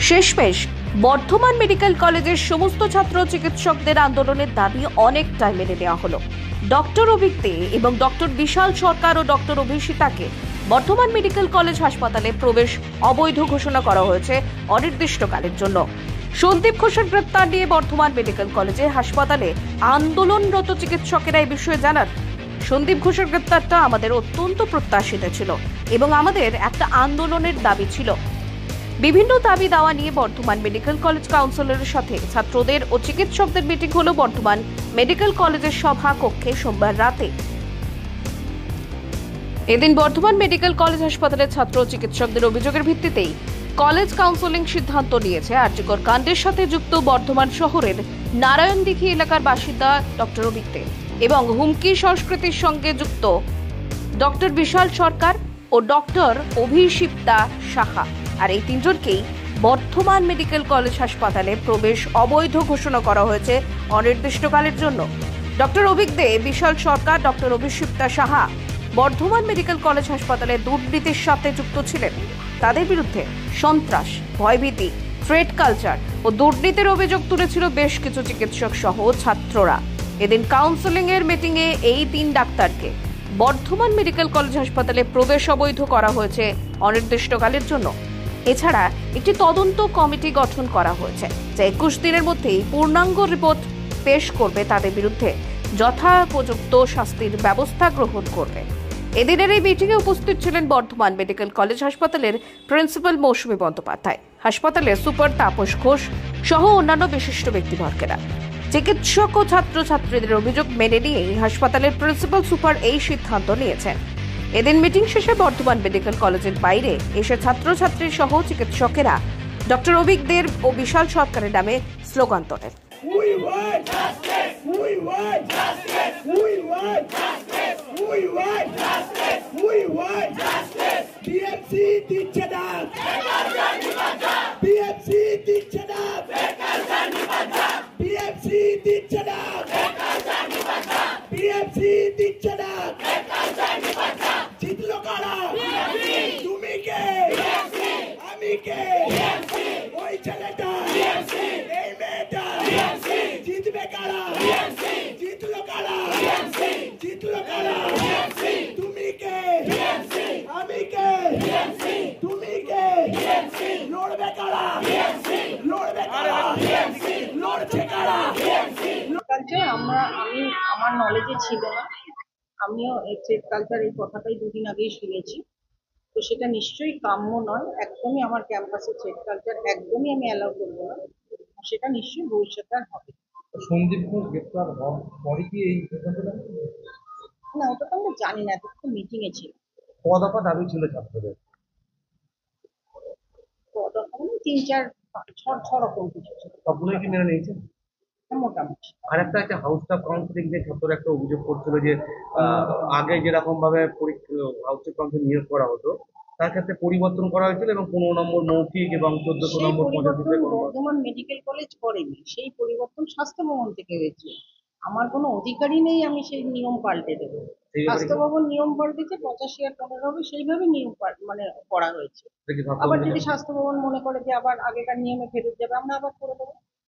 শেষমেশ বর্ধমান মেডিকেল কলেজের সমস্ত ছাত্র চিকিৎসকদের আন্দোলনের দাবি অনেকটাই মেনে নেওয়া হলো। ডক্টর অভিক দে এবং ডক্টর বিশাল সরকার ও ডক্টর অভিষিতাকে বর্ধমান মেডিকেল কলেজ হাসপাতালে প্রবেশ অবৈধ ঘোষণা করা হয়েছে অনির্দিষ্টকালের জন্য। সন্দীপ ঘোষের গ্রেপ্তার নিয়ে বর্ধমান মেডিকেল কলেজে হাসপাতালে আন্দোলনরত চিকিৎসকেরা এই বিষয়ে জানান, সন্দীপ ঘোষের গ্রেপ্তারটা আমাদের অত্যন্ত প্রত্যাশিত ছিল এবং আমাদের একটা আন্দোলনের দাবি ছিল। বিভিন্ন দাবি দাওয়া নিয়ে বর্ধমান মেডিকেল কলেজ কাউন্সিলরের সাথে ছাত্রদের ও চিকিৎসকদের মিটিং হলো বর্ধমান মেডিকেল কলেজের সভা কক্ষে সোমবার রাতে। এদিন বর্ধমান মেডিকেল কলেজ হাসপাতালের ছাত্র ও চিকিৎসকদের অভিযোগের ভিত্তিতেই কলেজ কাউন্সিলিং সিদ্ধান্ত নিয়েছে আরজিকর কাণ্ডের সাথে যুক্ত বর্ধমান শহরের নারায়ণদিঘি এলাকার বাসিন্দা ডক্টর অভিক দে এবং হুমকি সংস্কৃতির সঙ্গে যুক্ত ডক্টর বিশাল সরকার ও ডক্টর অভিষিপ্তা সাহা। আর এই তিনজনকেই বর্ধমান মেডিকেল কলেজ হাসপাতালে প্রবেশ অবৈধ ঘোষণা করা হয়েছে অনির্দিষ্টকালের জন্য। Doctor Abhik De, Bishal Sarkar, doctor Abhishipta Saha Bardhaman medical college হাসপাতালে দুর্নীতির সাথে যুক্ত ছিলেন। তাদের বিরুদ্ধে সন্ত্রাস, ভয়ভীতি, থ্রেট কালচার ও দুর্নীতির অভিযোগ তুলেছিল বেশ কিছু চিকিৎসক সহ ছাত্ররা। এদিন কাউন্সিলিং এর মিটিংয়ে এই তিন ডাক্তারকে বর্ধমান মেডিকেল কলেজ হাসপাতালে প্রবেশ অবৈধ করা হয়েছে অনির্দিষ্টকালের জন্য। এছাড়া একটি তদন্ত কমিটি গঠন করা হয়েছে যা 21 দিনের মধ্যেই পূর্ণাঙ্গ রিপোর্ট পেশ করবে, তাদের বিরুদ্ধে যথাপযুক্ত শাস্তির ব্যবস্থা গ্রহণ করবে। এদিনের এই মিটিংয়ে উপস্থিত ছিলেন বর্ধমান মেডিকেল কলেজ হাসপাতালের প্রিন্সিপাল মৌসুমী বন্দ্যোপাধ্যায়, হাসপাতালের সুপার তাপস ঘোষ সহ অন্যান্য বিশিষ্ট ব্যক্তিবর্গেরা। চিকিৎসক ও ছাত্রছাত্রীদের অভিযোগ মেনে নিয়েই হাসপাতালের প্রিন্সিপাল সুপার এই সিদ্ধান্ত নিয়েছেন। এদিন মিটিং শেষে বর্ধমান মেডিকেল কলেজের বাইরে এসে ছাত্রছাত্রী সহ চিকিৎসকেরা ডক্টর অভিক দে ও বিশাল সরকারের নামে স্লোগান তোলেন। আমি আমার নলেজে ছিল না, আমিও থ্রেড কালচার এই কথাটাই দুদিন আগেই শুনেছি। তো সেটা নিশ্চয়ই কাম্য নয়, একদমই আমার ক্যাম্পাসে থ্রেড কালচার একদমই আমি অ্যালাউ করবো না, সেটা নিশ্চয়ই ভবিষ্যতে আর হবে সন্দীপ ঘোষ গ্রেপ্তার হওয়ার পরে কি এই সিদ্ধান্তটা? না, ওটা তো আমরা জানি না, এত তো মিটিং এ ছিল। কদফা দাবি ছিল ছাত্রদের? তিন চার ছ রকম কিছু ছিল। সবগুলোই কি মেনে নিয়েছেন? মোটামুটি। আর একটা হাউস স্টাফ কাউন্সিলিং যে ছাত্ররা একটা অভিযোগ করছিল যে আগে যেরকম ভাবে হাউস স্টাফ কাউন্সিল নিয়োগ করা হতো তার ক্ষেত্রে পরিবর্তন করা হয়েছিল এবং 15 নম্বর মৌখিক এবং 14 নম্বর বর্ধমান মেডিকেল কলেজ করেনি, সেই পরিবর্তন স্বাস্থ্য ভবন থেকে হয়েছে। আমার কোনো অধিকারই নেই আমি সেই নিয়ম পাল্টে দেবো। স্বাস্থ্য ভবন নিয়ম পাল্টেছে, 85 আর 15 হবে সেইভাবে নিয়ম মানে করা হয়েছে। আবার যদি স্বাস্থ্য ভবন মনে করে যে আবার আগেকার নিয়মে ফেরত যাবে, আমরা আবার করে দেবো।